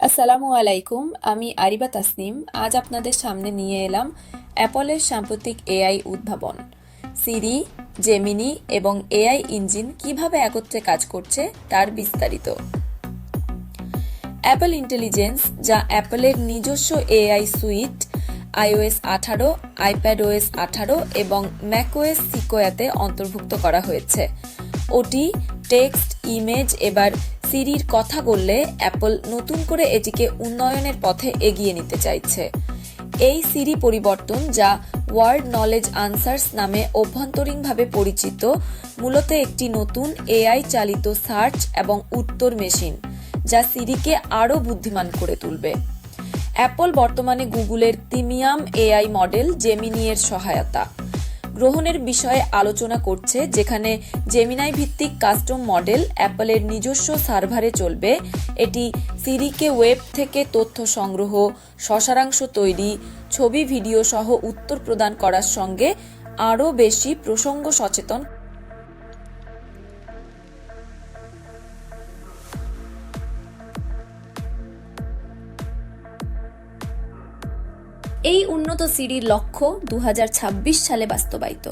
আসসালামু আলাইকুম, আমি আরিবা তাসনিম। আজ আপনাদের সামনে নিয়ে এলাম অ্যাপলের সাম্প্রতিক এআই উদ্ভাবন সিরি, জেমিনি এবং এআই ইঞ্জিন কিভাবে একত্রে কাজ করছে তার বিস্তারিত। অ্যাপল ইন্টেলিজেন্স, যা অ্যাপলের নিজস্ব এআই সুইট iOS 18, iPadOS 18 এবং ম্যাকওএস সিকোয়াতে অন্তর্ভুক্ত করা হয়েছে। ওটি, টেক্সট, ইমেজ এবার সিরির কথা বললে অ্যাপল নতুন করে এটিকে উন্নয়নের পথে এগিয়ে নিতে চাইছে। এই সিরি পরিবর্তন, যা ওয়ার্ড নলেজ আনসার্স নামে অভ্যন্তরীণভাবে পরিচিত, মূলত একটি নতুন এআই চালিত সার্চ এবং উত্তর মেশিন, যা সিরিকে আরও বুদ্ধিমান করে তুলবে। অ্যাপল বর্তমানে গুগলের প্রিমিয়াম এআই মডেল জেমিনি এর সহায়তা গ্রহণের বিষয়ে আলোচনা করছে, যেখানে জেমিনাই ভিত্তিক কাস্টম মডেল অ্যাপলের নিজস্ব সার্ভারে চলবে। এটি সিরিকে ওয়েব থেকে তথ্য সংগ্রহ, সারাংশ তৈরি, ছবি, ভিডিও সহ উত্তর প্রদান করার সঙ্গে আরও বেশি প্রসঙ্গ সচেতন। এই উন্নত সিরির লক্ষ্য 2026 সালে বাস্তবায়িত,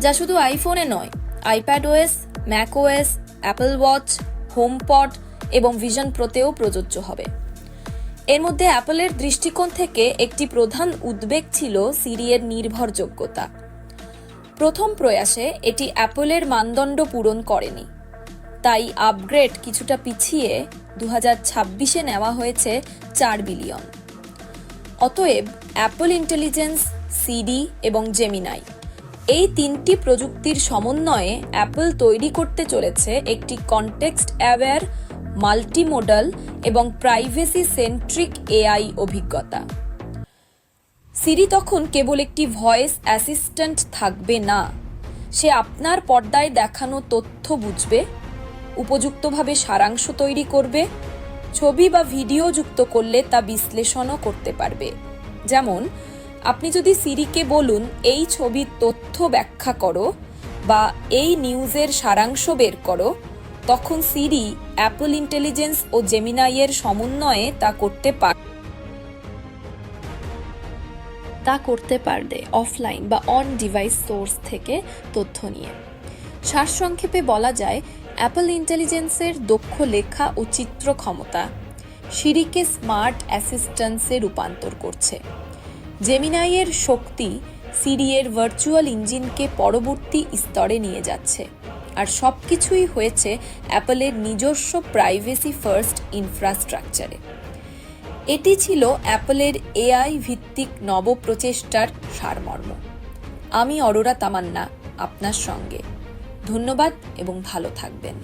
যা শুধু আইফোনে নয়, iPadOS, macOS, Apple watch, HomePod এবং ভিশন প্রোতেও প্রযোজ্য হবে। এর মধ্যে অ্যাপলের দৃষ্টিকোণ থেকে একটি প্রধান উদ্বেগ ছিল সিরি এর নির্ভরযোগ্যতা। প্রথম প্রয়াসে এটি অ্যাপলের মানদণ্ড পূরণ করেনি, তাই আপগ্রেড কিছুটা পিছিয়ে 2026-এ নেওয়া হয়েছে 4 বিলিয়ন। অতএব অ্যাপল ইন্টেলিজেন্স, সিরি এবং জেমিনাই, এই তিনটি প্রযুক্তির সমন্বয়ে অ্যাপল তৈরি করতে চলেছে একটি কনটেক্সট অ্যাওয়্যার, মাল্টিমোডাল এবং প্রাইভেসি সেন্ট্রিক এআই অভিজ্ঞতা। সিরি তখন কেবল একটি ভয়েস অ্যাসিস্ট্যান্ট থাকবে না, সে আপনার পর্দায় দেখানো তথ্য বুঝবে, উপযুক্তভাবে সারাংশ তৈরি করবে, ছবি বা ভিডিও যুক্ত করলে তা বিশ্লেষণও করতে পারবে। যেমন, আপনি যদি সিরিকে বলুন এই ছবির তথ্য ব্যাখ্যা করো বা এই নিউজের সারাংশ বের করো, তখন সিরি অ্যাপল ইন্টেলিজেন্স ও জেমিনাইয়ের সমন্বয়ে তা করতে পারবে অফলাইন বা অন ডিভাইস সোর্স থেকে তথ্য নিয়ে। সারসংক্ষেপে বলা যায়, অ্যাপল ইন্টেলিজেন্সের দক্ষ লেখা ও চিত্র ক্ষমতা সিরিকে স্মার্ট অ্যাসিস্ট্যান্সে রূপান্তর করছে। জেমিনাইয়ের শক্তি সিরি এর ভার্চুয়াল ইঞ্জিনকে পরবর্তী স্তরে নিয়ে যাচ্ছে। আর সবকিছুই হয়েছে অ্যাপলের নিজস্ব প্রাইভেসি ফার্স্ট ইনফ্রাস্ট্রাকচারে। এটি ছিল অ্যাপলের এআই ভিত্তিক নবপ্রচেষ্টার সারমর্ম। আমি অরোরা তামান্না, আপনার সঙ্গে। ধন্যবাদ এবং ভালো থাকবেন।